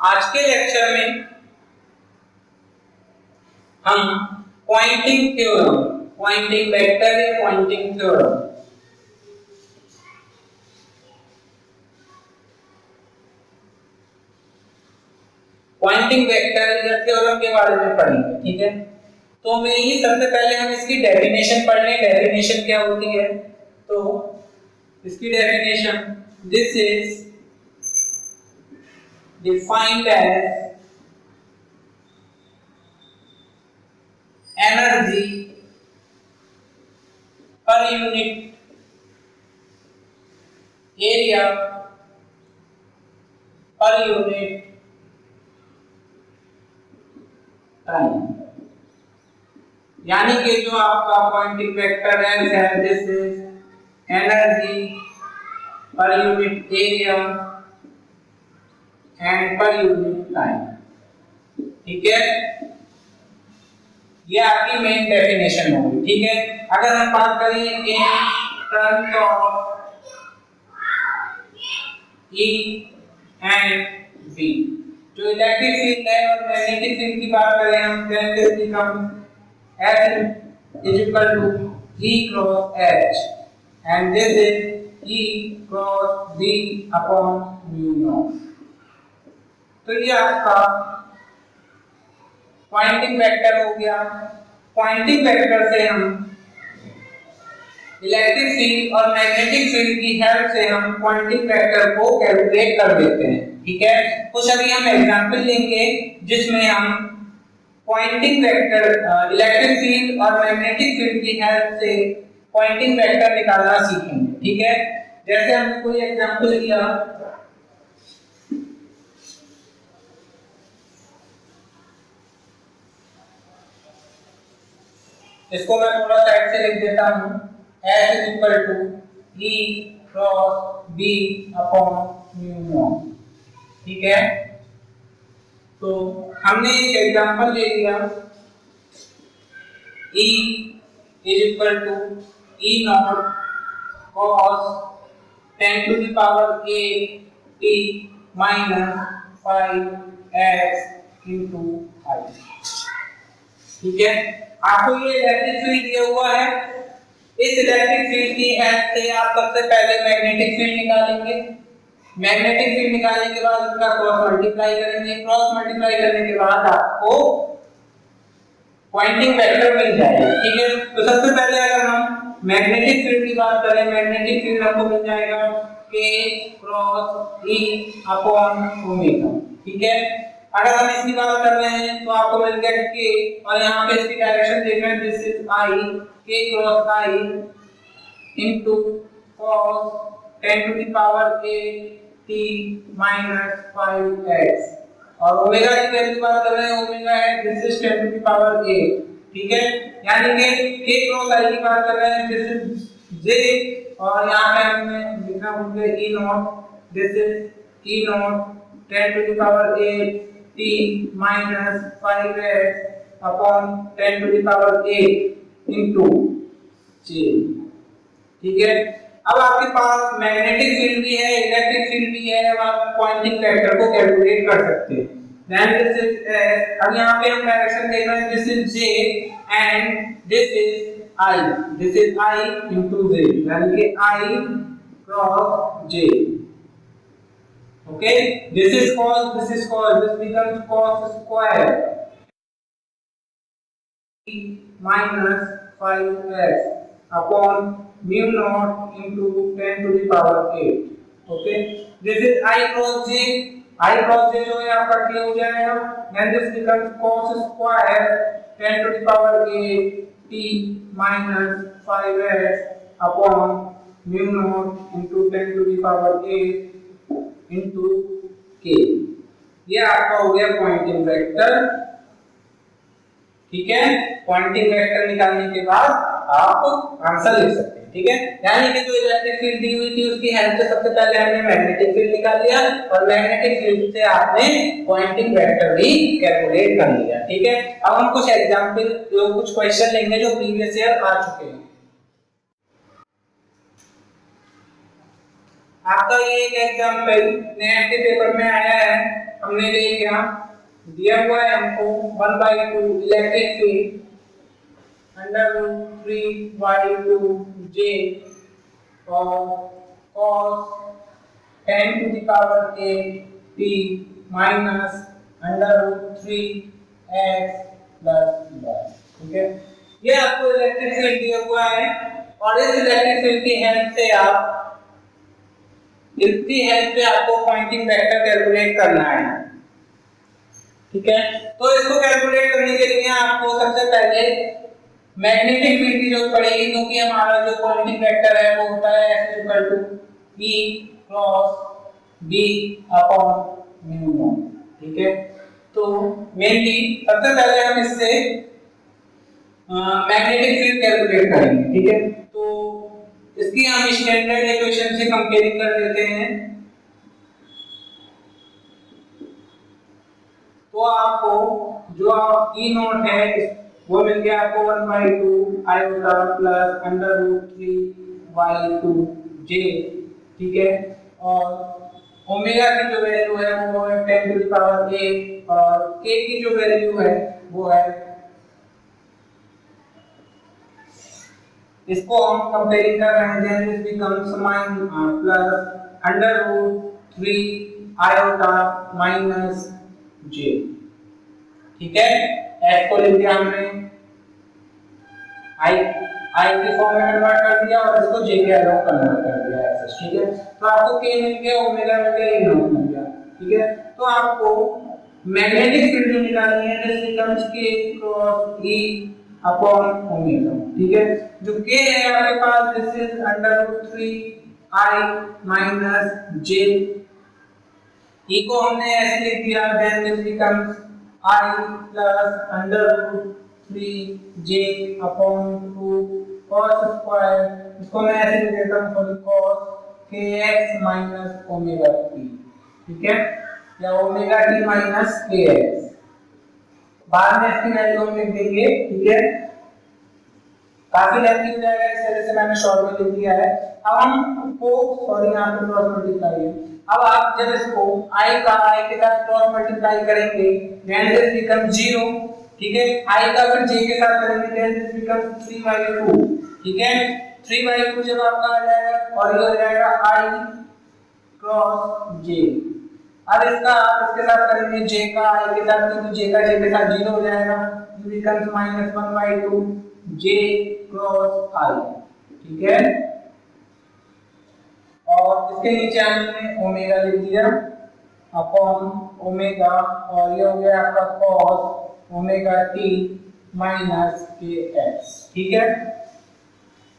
आज के लेक्चर में हम पॉइंटिंग थ्योरम, पॉइंटिंग वेक्टर या पॉइंटिंग थ्योरम, पॉइंटिंग वेक्टर या थ्योरम के बारे में पढ़ेंगे। ठीक है, तो मैं ये सबसे पहले हम इसकी डेफिनेशन पढ़ लें। डेफिनेशन क्या होती है? तो इसकी definition, this is defined as energy per unit area per unit time. यानी कि जो आपका पॉइंटिंग वेक्टर है, this is energy per unit area and per unit time. ठीक है, ये आपकी मेन डेफिनेशन होगी। ठीक है, अगर हम बात करें in terms of E and V, जो इलेक्ट्रिक फील्ड है और मैग्नेटिक फील्ड की बात करें हम, then this becomes F is equal to E cross H and this is E cross B upon mu naught। तो ये आपका पॉइंटिंग वेक्टर हो गया। पॉइंटिंग वेक्टर से हम इलेक्ट्रिक फील्ड और मैग्नेटिक फील्ड की हेल्प से हम पॉइंटिंग वेक्टर को कैलकुलेट कर देते हैं। ठीक है, कुछ अभी हम एग्जांपल लेंगे जिसमें हम पॉइंटिंग वेक्टर, इलेक्ट्रिक फील्ड और मैग्नेटिक फील्ड की हेल्प से पॉइंटिंग वेक्टर निकालना सीखेंगे। ठीक है, जैसे हमने कोई एग्जांपल लिया, इसको मैं थोड़ा साइड से लिख देता हूं, S is equal to E cross B upon mu naught। ठीक है, तो हमने एक एग्जांपल ले लिया, E is equal to E naught cos 10 to the power 8 t minus 5x into I। ठीक है, आपको ये इलेक्ट्रिक फील्ड दिया हुआ है। इस इलेक्ट्रिक फील्ड की हेल्प से आप सबसे पहले मैग्नेटिक फील्ड निकालेंगे। मैग्नेटिक फील्ड निकालने के बाद उसका क्रॉस मल्टीप्लाई करेंगे। क्रॉस मल्टीप्लाई करने के बाद आपको पॉइंटिंग वेक्टर मिल जाएगा। ठीक है, तो सबसे पहले अगर हम मैग्नेटिक फील्ड की बात करें, मैग्नेटिक फील्ड हमको मिल जाएगा K cross E upon omega. ठीक है, अगर हम इसकी बात कर रहे हैं तो आपको मिल गया K और यहाँ पे इसकी डायरेक्शन देख रहे हैं, this is I, K cross I into cos 10 to the power 8 t minus 5x और ओमेगा की वैल्यू की बात कर रहे हैं, ओमेगा है this is 10 to the power 8। ठीक है, यानी कि K क्रॉस I की बात कर रहे हैं, दिस इज J और यहाँ पे हमने लिखा होगा E not, this is E not 10 to the power 8 t minus 5x upon 10 to the power 8 into J। ठीक है, अब आपके पास मैग्नेटिक फील्ड भी है, इलेक्ट्रिक फील्ड भी है, अब आप पॉइंटिंग वेक्टर को कैलकुलेट कर सकते हैं। देन दिस इज, अब यहाँ पे हम डायरेक्शन देख रहे हैं, this is J and this is I, this is I into J, यानी कि I cross J। Okay, this is cos, this becomes cos square minus 5x upon mu naught into 10 to the power 8। Okay, this is I cross J, I cross J जो है आपका क्या हो जाएगा, then this becomes cos square 10 to the power 8 t minus 5x upon mu naught into 10 to the power 8 into K। ये आपका हो गया पॉइंटिंग वेक्टर। ठीक है, पॉइंटिंग वेक्टर निकालने के बाद आप आंसर लिख सकते हैं। ठीक है, यानी कि जो इलेक्ट्रिक फील्ड दी हुई थी उसकी हेल्प से सबसे पहले हमने मैग्नेटिक फील्ड निकाल लिया और मैग्नेटिक फील्ड से आपने पॉइंटिंग वेक्टर भी कैलकुलेट कर लिया। ठीक है, अब हम कुछ एग्जांपल, कुछ क्वेश्चन लेंगे जो प्रीवियस ईयर आ चुके हैं। आपका ये एक एग्जांपल नेट के पेपर में आया है, हमने देख क्या दिया हुआ है हमको 1/2 इलेक्ट्रिक फील्ड √3/2 j और cos 10 to the power 8 t minus √3 x plus y। ठीक है, ये आपको इलेक्ट्रिक फील्ड दिया हुआ है और इस इलेक्ट्रिक फील्ड की हेल्प से आपको पॉइंटिंग वेक्टर कैलकुलेट करना है। ठीक है, तो इसको कैलकुलेट करने के लिए आपको सबसे पहले मैग्नेटिक फील्ड की जरूरत पड़ेगी, क्योंकि हमारा जो पॉइंटिंग वेक्टर है वो होता है S E cross B upon mu naught. ठीक है, तो मेनली सबसे पहले हम इससे मैग्नेटिक फील्ड कैलकुलेट करेंगे। ठीक है, तो इसकी हम स्टैंडर्ड इक्वेशन से कंपेयरिंग कर लेते हैं। तो आपको जो E नॉट है वो मिल गया आपको 1/2 आयोटा प्लस √3/2 j। ठीक है, और ओमेगा की जो वैल्यू है वो है 10 to the power 8 और k की जो वैल्यू है वो है, इसको हम कंपेयरिंग कर रहे हैं, this becomes plus √3 iota minus j। ठीक है, f को लिख दिया हमने i के फॉर्म में कन्वर्ट कर दिया और इसको j के अलॉन्ग कन्वर्ट कर दिया ऐसे। ठीक है, तो आपको k मिल गया, ओमेगा मिल गया, e नॉट मिल गया। ठीक है, तो आपको मैग्नेटिक फील्ड जो निकालनी है this becomes k cross e upon omega. ठीक है, जो k है हमारे पास this is √3 i minus j। e को हमने ऐसे लिख दिया, then this becomes i plus √3 j upon 2 cos square, इसको मैं ऐसे लिख देता हूं sorry cos kx minus omega t। ठीक है, या ओमेगा t माइनस kx, बाद में इसकी वैल्यू हम लिख देंगे। ठीक है, काफी लेंथी हो जाएगा, इस तरह से मैंने शॉर्ट में लिख दिया है। अब हम को सॉरी यहाँ पे क्रॉस मल्टीप्लाई है, अब आप जब इसको i का i के साथ क्रॉस मल्टीप्लाई करेंगे देन दिस बिकम 0। ठीक है, i का फिर j के साथ करेंगे देन दिस बिकम 3/2। ठीक है, 3/2 जब आपका आ जाएगा और ये हो जाएगा i क्रॉस j। अब इसका आप इसके साथ करेंगे j का i के साथ, तो j का j के साथ 0 हो जाएगा, this becomes -1/2 j cross i। ठीक है, और इसके नीचे हमने ओमेगा लिख दिया अपॉन ओमेगा और ये हो गया आपका cos omega t minus kx। ठीक है,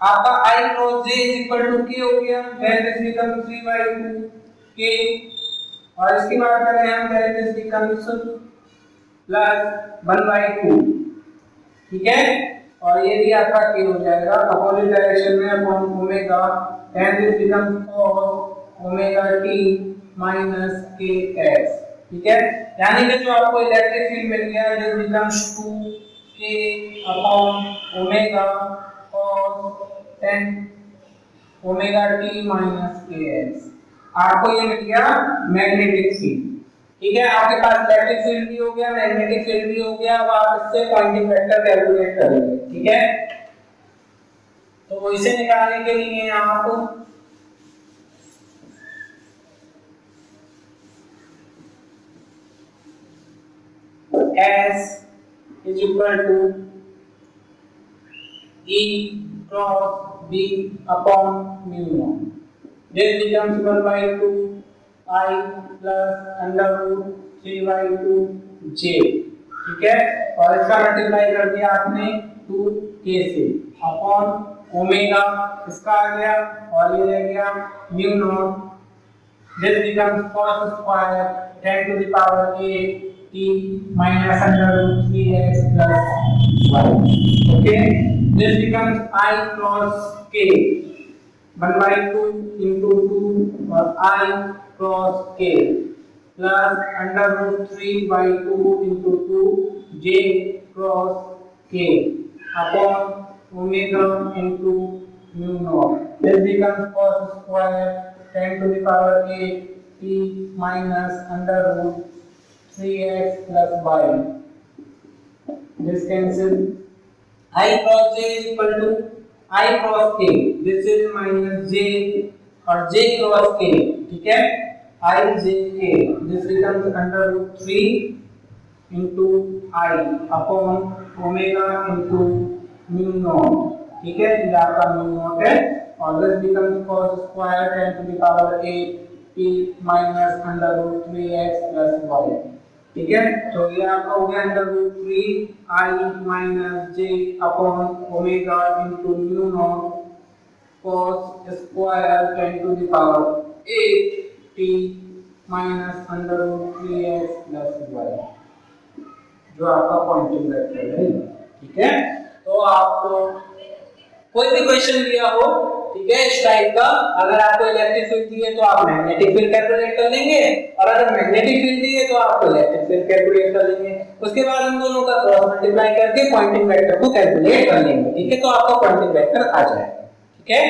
आपका i क्रॉस j k हो गया, देन दिस बिकम्स 3/2 k और इसकी बात करें हम देन दिस बिकम्स प्लस 1/2। ठीक है, और ये भी आपका k हो जाएगा अपोजिट डायरेक्शन में upon omega then this becomes cos omega t minus kx। ठीक है, यानी कि जो आपको इलेक्ट्रिक फील्ड मिल गया this becomes 2k upon omega cos 10 omega t minus kx। आपको ये मिल गया मैग्नेटिक फील्ड। ठीक है, आपके पास इलेक्ट्रिक फील्ड भी हो गया, मैग्नेटिक फील्ड भी हो गया। अब आप इससे पॉइंटिंग वेक्टर कैलकुलेट करेंगे। ठीक है, तो इसे निकालने के लिए आप S is equal to E cross B upon mu naught. This becomes 1/2 I plus √3/2 J। ठीक है, और इसका मल्टीप्लाई कर दिया आपने 2k से अपॉन ओमेगा इसका आ गया और ये रह गया mu naught. This becomes cos square 10 to the power 8 t minus √3x plus y। Okay, this becomes I cross k 1/2 into 2 और I cross k plus √3/2 into 2 j cross k upon omega into mu naught। This becomes cos square 10 to the power 8 t minus 3x plus y. This cancel. I cross j is equal to I cross k. This is minus j और j cross k. ठीक है, I j k. This becomes under root 3 into I upon omega into mu naught. ठीक है, ये आपका mu naught है और this becomes cos square 10 to the power 8 t minus under root 3x plus y. ठीक है, तो ये आपका हो गया under root 3 I minus j upon omega into mu naught cos square 10 to the power 8 t minus under root 3x plus y, जो आपका pointing vector है। ठीक है, तो आपको कोई भी क्वेश्चन दिया हो, ठीक है, इस टाइप का, अगर आपको इलेक्ट्रिक फील्ड दी है तो आप मैग्नेटिक फील्ड कैलकुलेट कर लेंगे और अगर मैग्नेटिक फील्ड दी है तो आप इलेक्ट्रिक फील्ड कैलकुलेट कर लेंगे। उसके बाद हम दोनों का क्रॉस मल्टीप्लाई करके पॉइंटिंग वेक्टर को कैलकुलेट कर लेंगे। ठीक है, तो आपका पॉइंटिंग वेक्टर आ जाएगा। ठीक है।